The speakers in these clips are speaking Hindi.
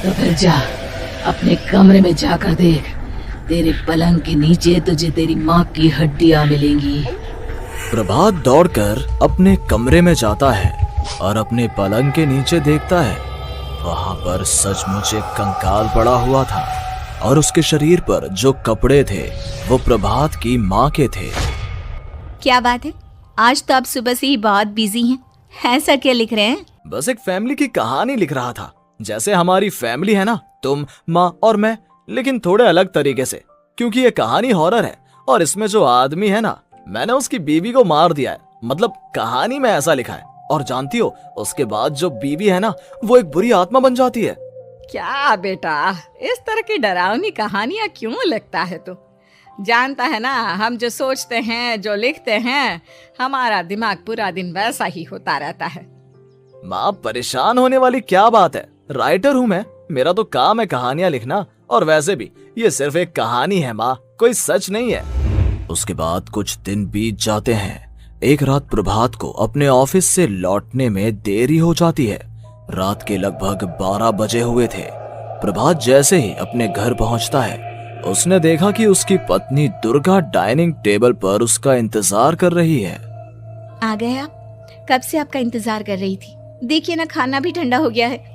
तो फिर जा, अपने कमरे में जाकर देख, तेरे पलंग के नीचे तुझे तेरी माँ की हड्डियां मिलेंगी। प्रभात दौड़कर अपने कमरे में जाता है और अपने पलंग के नीचे देखता है। वहां पर सचमुच एक कंकाल पड़ा हुआ था और उसके शरीर पर जो कपड़े थे वो प्रभात की माँ के थे। क्या बात है, आज तो आप सुबह से ही बहुत बिजी हैं। ऐसा क्या लिख रहे हैं? बस एक फैमिली की कहानी लिख रहा था। जैसे हमारी फैमिली है ना, तुम, माँ और मैं, लेकिन थोड़े अलग तरीके से, क्योंकि ये कहानी हॉरर है और इसमें जो आदमी है ना, मैंने उसकी बीवी को मार दिया है। मतलब कहानी में ऐसा लिखा है। और जानती हो, उसके बाद जो बीवी है ना, वो एक बुरी आत्मा बन जाती है। क्या बेटा, इस तरह की डरावनी कहानियां क्यों लिखता है तू? जानता है ना, हम जो सोचते हैं, जो लिखते हैं, हमारा दिमाग पूरा दिन वैसा ही होता रहता है। माँ, परेशान होने वाली क्या बात है? राइटर हूँ मैं, मेरा तो काम है कहानियां लिखना। और वैसे भी ये सिर्फ एक कहानी है माँ, कोई सच नहीं है। उसके बाद कुछ दिन बीत जाते हैं। एक रात प्रभात को अपने ऑफिस से लौटने में देरी हो जाती है। रात के लगभग 12 बजे हुए थे। प्रभात जैसे ही अपने घर पहुंचता है, उसने देखा कि उसकी पत्नी दुर्गा डाइनिंग टेबल पर उसका इंतजार कर रही है। आ गए आप? कब से आपका इंतजार कर रही थी। देखिए ना, खाना भी ठंडा हो गया है।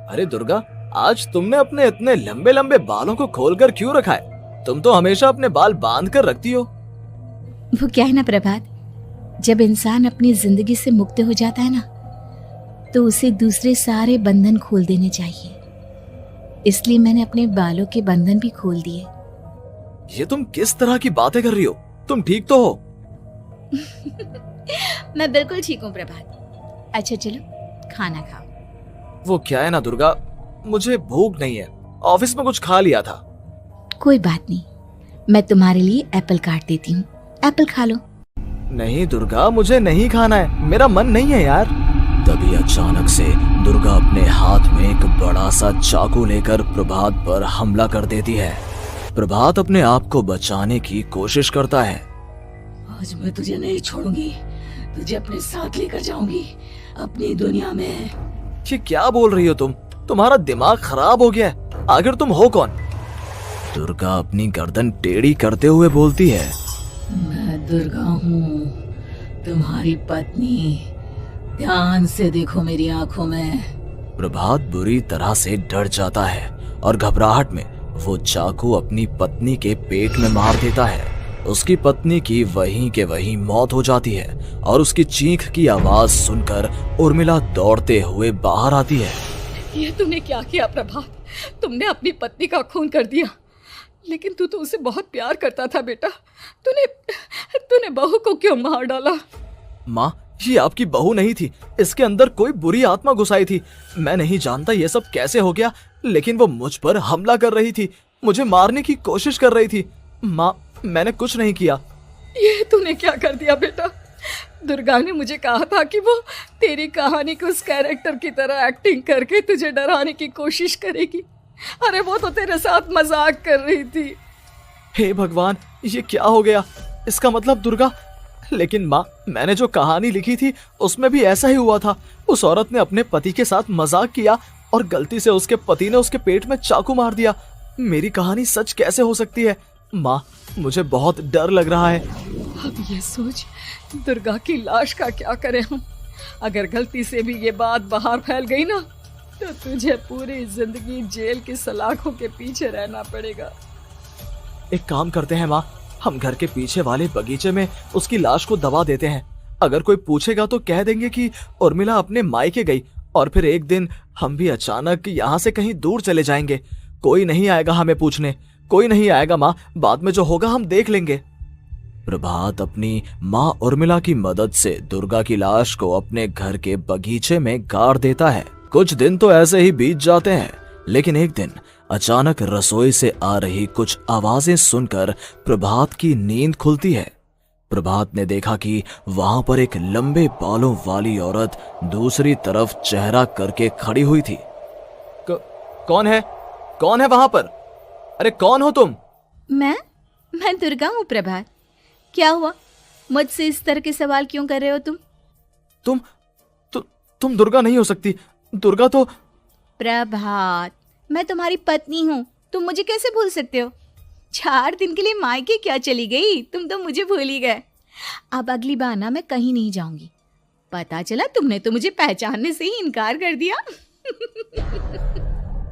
अरे दुर्गा, आज तुमने अपने इतने लंबे लंबे बालों को खोलकर क्यों रखा है? तुम तो हमेशा अपने बाल बांध कर रखती हो। वो क्या है ना प्रभात, जब इंसान अपनी जिंदगी से मुक्त हो जाता है ना, तो उसे दूसरे सारे बंधन खोल देने चाहिए। इसलिए मैंने अपने बालों के बंधन भी खोल दिए। ये तुम किस तरह की बातें कर रही हो? तुम ठीक तो हो? मैं बिल्कुल ठीक हूँ प्रभात। अच्छा चलो खाना खाओ। वो क्या है ना दुर्गा, मुझे भूख नहीं है। ऑफिस में कुछ खा लिया था। कोई बात नहीं, मैं तुम्हारे लिए एप्पल काट देती हूँ, एप्पल खा लो। नहीं दुर्गा, मुझे नहीं खाना है, मेरा मन नहीं है यार। तभी अचानक से दुर्गा अपने हाथ में एक बड़ा सा चाकू लेकर प्रभात पर हमला कर देती है। प्रभात अपने आप को बचाने की कोशिश करता है। आज मैं तुझे नहीं छोड़ूंगी, तुझे अपने साथ लेकर जाऊंगी अपनी दुनिया में। ये क्या बोल रही हो तुम? तुम्हारा दिमाग खराब हो गया है। आखिर तुम हो कौन? दुर्गा अपनी गर्दन टेढ़ी करते हुए बोलती है। मैं दुर्गा हूँ, तुम्हारी पत्नी। ध्यान से देखो मेरी आंखों में। प्रभात बुरी तरह से डर जाता है और घबराहट में वो चाकू अपनी पत्नी के पेट में मार देता है। उसकी पत्नी की वहीं के वहीं मौत हो जाती है और उसकी चीख की आवाज सुनकर उर्मिला दौड़ते हुए बाहर आती है। ये तूने क्या किया प्रभात? तुमने अपनी पत्नी का खून कर दिया। लेकिन तू तो उसे बहुत प्यार करता था बेटा। तूने बहू को क्यों मार डाला? माँ, ये आपकी बहू नहीं थी, इसके अंदर कोई बुरी आत्मा घुसाई थी। मैं नहीं जानता ये सब कैसे हो गया, लेकिन वो मुझ पर हमला कर रही थी, मुझे मारने की कोशिश कर रही थी। माँ, मैंने कुछ नहीं किया। ये तूने क्या कर दिया बेटा? दुर्गा ने मुझे कहा था कि वो तेरी कहानी के उस कैरेक्टर की तरह एक्टिंग करके तुझे डराने की कोशिश करेगी। अरे वो तो तेरे साथ मजाक कर रही थी। हे भगवान, ये क्या हो गया? इसका मतलब दुर्गा। लेकिन माँ, मैंने जो कहानी लिखी थी उसमें भी ऐसा ही हुआ था। उस औरत ने अपने पति के साथ मजाक किया और गलती से उसके पति ने उसके पेट में चाकू मार दिया। मेरी कहानी सच कैसे हो सकती है? माँ, मुझे बहुत डर लग रहा है। अब ये सोच, दुर्गा की लाश का क्या करें हम? अगर गलती से भी ये बात बाहर फैल गई ना, तो तुझे पूरी जिंदगी जेल की सलाखों के पीछे रहना पड़ेगा। एक काम करते हैं माँ, हम घर के पीछे वाले बगीचे में उसकी लाश को दबा देते हैं। अगर कोई पूछेगा तो कह देंगे कि उर्मिला अपने मायके गई और फिर एक दिन हम भी अचानक यहाँ से कहीं दूर चले जाएंगे। कोई नहीं आएगा हमें पूछने, कोई नहीं आएगा माँ, बाद में जो होगा हम देख लेंगे। प्रभात अपनी माँ उर्मिला की मदद से दुर्गा की लाश को अपने घर के बगीचे में गाड़ देता है। कुछ दिन तो ऐसे ही बीत जाते हैं, लेकिन एक दिन अचानक रसोई से आ रही कुछ आवाजें सुनकर प्रभात की नींद खुलती है। प्रभात ने देखा कि वहां पर एक लंबे बालों वाली औरत दूसरी तरफ चेहरा करके खड़ी हुई थी। कौन है? कौन है वहां पर? अरे कौन हो तुम? मैं दुर्गा हूँ प्रभात। क्या हुआ? मुझसे इस तरह के सवाल क्यों कर रहे हो तुम? तुम दुर्गा नहीं हो सकती। दुर्गा तो प्रभात, मैं तुम्हारी पत्नी हूँ, तुम मुझे कैसे भूल सकते हो? 4 दिन के लिए मायके क्या चली गई, तुम तो मुझे भूल ही गए। अब अगली बार ना मैं कहीं नहीं जाऊंगी। पता चला तुमने तो मुझे पहचानने से ही इनकार कर दिया।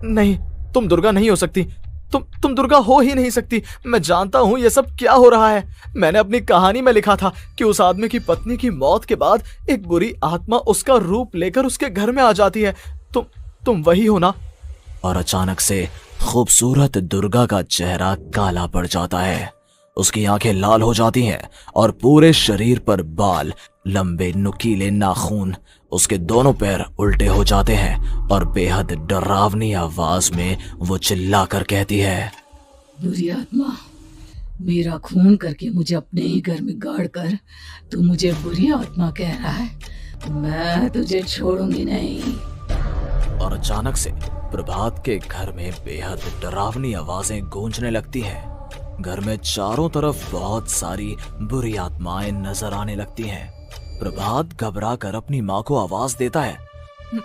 नहीं, तुम दुर्गा नहीं हो सकती। तुम दुर्गा हो ही नहीं सकती। मैं जानता हूँ ये सब क्या हो रहा है। मैंने अपनी कहानी में लिखा था कि उस आदमी की पत्नी की मौत के बाद एक बुरी आत्मा उसका रूप लेकर उसके घर में आ जाती है। तुम वही हो ना? और अचानक से खूबसूरत दुर्गा का चेहरा काला पड़ जाता है। उसकी आंखें लाल हो जाती हैं और पूरे शरीर पर बाल, लंबे नुकीले नाखून, उसके दोनों पैर उल्टे हो जाते हैं और बेहद डरावनी आवाज में वो चिल्लाकर कहती है, बुरी आत्मा, मेरा खून करके मुझे अपने ही घर में गाड़ कर तू मुझे बुरी आत्मा कह रहा है? मैं तुझे छोड़ूंगी नहीं। और अचानक से प्रभात के घर में बेहद डरावनी आवाजें गूंजने लगती हैं। घर में चारों तरफ बहुत सारी बुरी आत्माएं नजर आने लगती हैं। प्रभात घबरा कर अपनी माँ को आवाज देता है,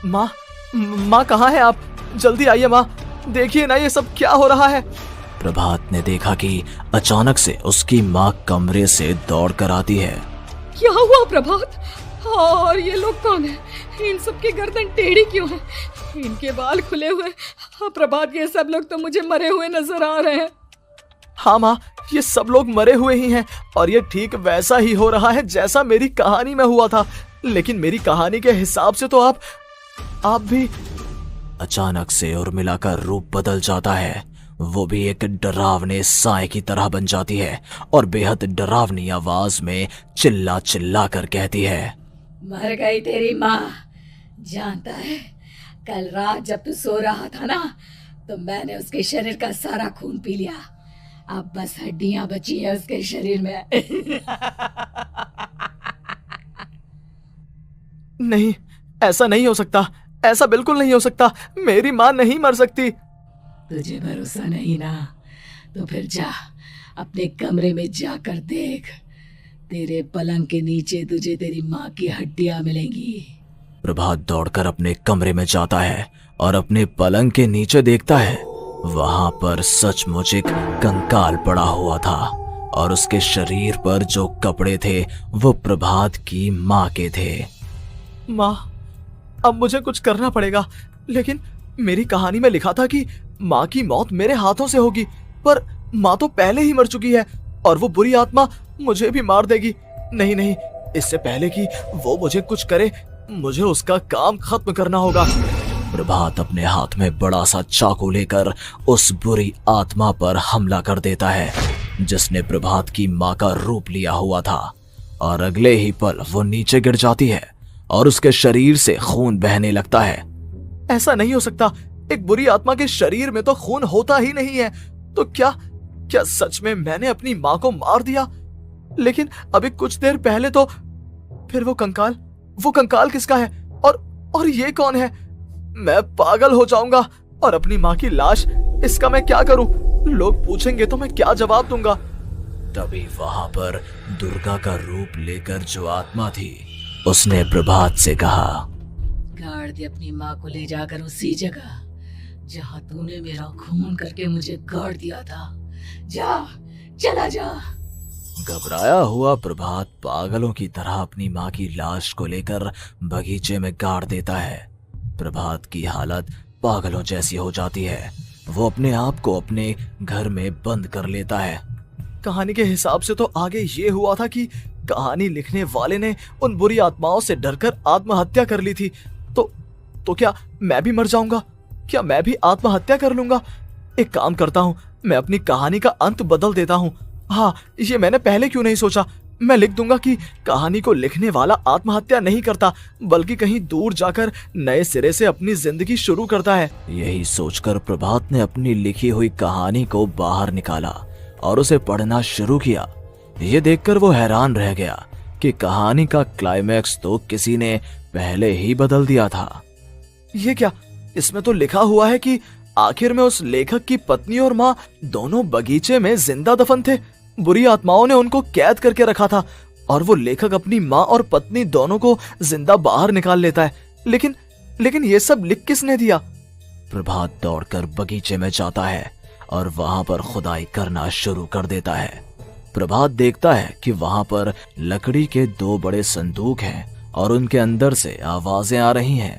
माँ कहाँ है आप? जल्दी आइए माँ, देखिए ना ये सब क्या हो रहा है। प्रभात ने देखा कि अचानक से उसकी माँ कमरे से दौड़ कर आती है। क्या हुआ प्रभात? और ये लोग कौन है? इन सब की गर्दन टेढ़ी क्यों है? इनके बाल खुले हुए। हाँ प्रभात, ये सब लोग तो मुझे मरे हुए नजर आ रहे हैं। हाँ माँ, ये सब लोग मरे हुए ही हैं और ये ठीक वैसा ही हो रहा है जैसा मेरी कहानी में हुआ था। लेकिन मेरी कहानी के हिसाब से तो आप भी। अचानक से उर्मिला का रूप बदल जाता है। वो भी एक डरावने साए की तरह बन जाती है और बेहद डरावनी आवाज में चिल्ला चिल्ला कर कहती है, मर गई तेरी माँ। जानता है, कल रात जब तू सो रहा था ना, तो मैंने उसके शरीर का सारा खून पी लिया। अब बस हड्डियां बची है उसके शरीर में। नहीं, ऐसा नहीं हो सकता, ऐसा बिल्कुल नहीं हो सकता। मेरी माँ नहीं मर सकती। तुझे भरोसा नहीं ना, तो फिर जा अपने कमरे में जाकर देख। तेरे पलंग के नीचे तुझे तेरी माँ की हड्डियां मिलेंगी। प्रभात दौड़कर अपने कमरे में जाता है और अपने पलंग के नीचे देखता है। वहां पर सचमुच एक कंकाल पड़ा हुआ था और उसके शरीर पर जो कपड़े थे वो प्रभात की माँ के थे। माँ, अब मुझे कुछ करना पड़ेगा। लेकिन मेरी कहानी में लिखा था कि माँ की मौत मेरे हाथों से होगी, पर माँ तो पहले ही मर चुकी है और वो बुरी आत्मा मुझे भी मार देगी। नहीं नहीं, इससे पहले कि वो मुझे कुछ करे, मुझे उसका काम खत्म करना होगा। प्रभात अपने हाथ में बड़ा सा चाकू लेकर उस बुरी आत्मा पर हमला कर देता है जिसने प्रभात की माँ का रूप लिया हुआ था, और अगले ही पल वो नीचे गिर जाती है और उसके शरीर से खून बहने लगता है। ऐसा नहीं हो सकता, एक बुरी आत्मा के शरीर में तो खून होता ही नहीं है। तो क्या सच में मैंने अपनी माँ को मार दिया? लेकिन अभी कुछ देर पहले तो फिर वो कंकाल किसका है? और ये कौन है? मैं पागल हो जाऊंगा। और अपनी माँ की लाश, इसका मैं क्या करूं? लोग पूछेंगे तो मैं क्या जवाब दूंगा? तभी वहां पर दुर्गा का रूप लेकर जो आत्मा थी उसने प्रभात से कहा, गाड़ दे अपनी माँ को ले जाकर उसी जगह जहाँ तूने मेरा खून करके मुझे गाड़ दिया था। जा, चला जा। घबराया हुआ प्रभात पागलों की तरह अपनी माँ की लाश को लेकर बगीचे में गाड़ देता है। प्रभात की हालत पागलों जैसी हो जाती है। वो अपने आप को अपने घर में बंद कर लेता है। कहानी के हिसाब से तो आगे ये हुआ था कि कहानी लिखने वाले ने उन बुरी आत्माओं से डरकर आत्महत्या कर ली थी। तो क्या मैं भी मर जाऊंगा? क्या मैं भी आत्महत्या कर लूंगा? एक काम करता हूँ, मैं अपनी कहानी का अंत बदल देता हूँ। हाँ, ये मैंने पहले क्यों नहीं सोचा। मैं लिख दूंगा कि कहानी को लिखने वाला आत्महत्या नहीं करता, बल्कि कहीं दूर जाकर नए सिरे से अपनी जिंदगी शुरू करता है। यही सोचकर प्रभात ने अपनी लिखी हुई कहानी को बाहर निकाला और उसे पढ़ना शुरू किया। ये देखकर वो हैरान रह गया कि कहानी का क्लाइमैक्स तो किसी ने पहले ही बदल दिया था। ये क्या? इसमें तो लिखा हुआ है कि आखिर में उस लेखक की पत्नी और माँ दोनों बगीचे में जिंदा दफन थे। बुरी आत्माओं ने उनको कैद करके रखा था और वो लेखक अपनी माँ और पत्नी दोनों को जिंदा बाहर निकाल लेता है। लेकिन ये सब लिख किसने दिया? प्रभात दौड़कर बगीचे में जाता है और वहां पर खुदाई करना शुरू कर देता है। प्रभात देखता है कि वहां पर लकड़ी के 2 बड़े संदूक हैं और उनके अंदर से आवाजें आ रही हैं।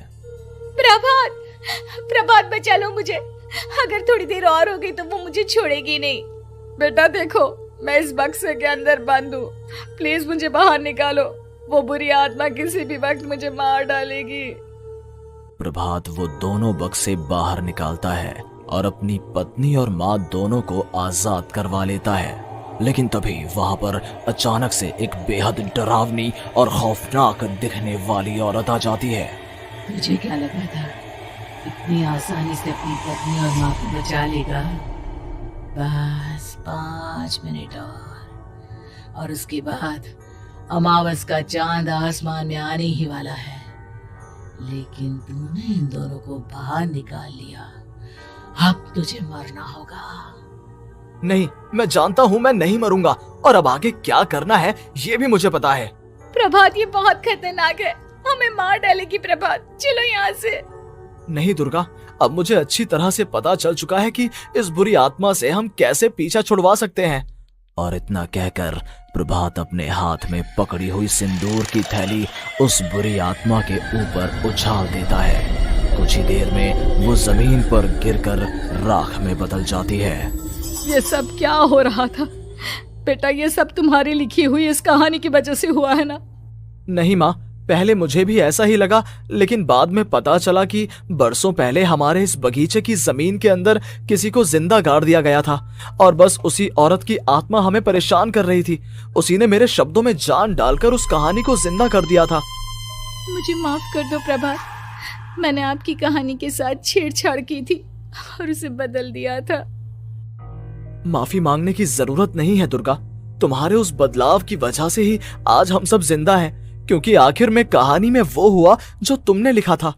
प्रभात, प्रभात बचा लो मुझे, अगर थोड़ी देर और हो गई तो वो मुझे छोड़ेगी नहीं। बेटा देखो, मैं इस बक्से के अंदर बंद हूँ, प्लीज मुझे बाहर निकालो, वो बुरी आत्मा किसी भी वक्त मुझे मार डालेगी। प्रभात वो दोनों बक्से बाहर निकालता है और अपनी पत्नी और माँ दोनों को आजाद करवा लेता है। लेकिन तभी वहां पर अचानक से एक बेहद डरावनी और खौफनाक दिखने वाली औरत आ जाती है। तुझे क्या लगा था इतनी आसानी से अपनी पत्नी और माँ को बचा लेगा? बस 5 मिनट और उसके बाद अमावस का चांद आसमान में आने ही वाला है। लेकिन तूने इन दोनों को बाहर निकाल लिया, अब तुझे मरना होगा। नहीं, मैं जानता हूँ मैं नहीं मरूंगा और अब आगे क्या करना है ये भी मुझे पता है। प्रभात, ये बहुत खतरनाक है, हमें मार डालेगी। प्रभात, चलो यहाँ से। नहीं दुर्गा, अब मुझे अच्छी तरह से पता चल चुका है कि इस बुरी आत्मा से हम कैसे पीछा छुड़वा सकते हैं। और इतना कहकर प्रभात अपने हाथ में पकड़ी हुई सिंदूर की थैली उस बुरी आत्मा के ऊपर उछाल देता है। कुछ ही देर में वो जमीन पर गिरकर राख में बदल जाती है। ये सब क्या हो रहा था बेटा? ये सब तुम्हारी लिखी हुई इस कहानी की वजह से हुआ है ना? नहीं माँ, पहले मुझे भी ऐसा ही लगा, लेकिन बाद में पता चला कि बरसों पहले हमारे इस बगीचे की जमीन के अंदर किसी को जिंदा गाड़ दिया गया था और बस उसी औरत की आत्मा हमें परेशान कर रही थी। उसी ने मेरे शब्दों में जान डालकर उस कहानी को जिंदा कर दिया था। मुझे माफ कर दो प्रभात, मैंने आपकी कहानी के साथ छेड़छाड़ की थी और उसे बदल दिया था। माफी मांगने की जरूरत नहीं है दुर्गा, तुम्हारे उस बदलाव की वजह से ही आज हम सब जिंदा हैं, क्योंकि आखिर में कहानी में वो हुआ जो तुमने लिखा था।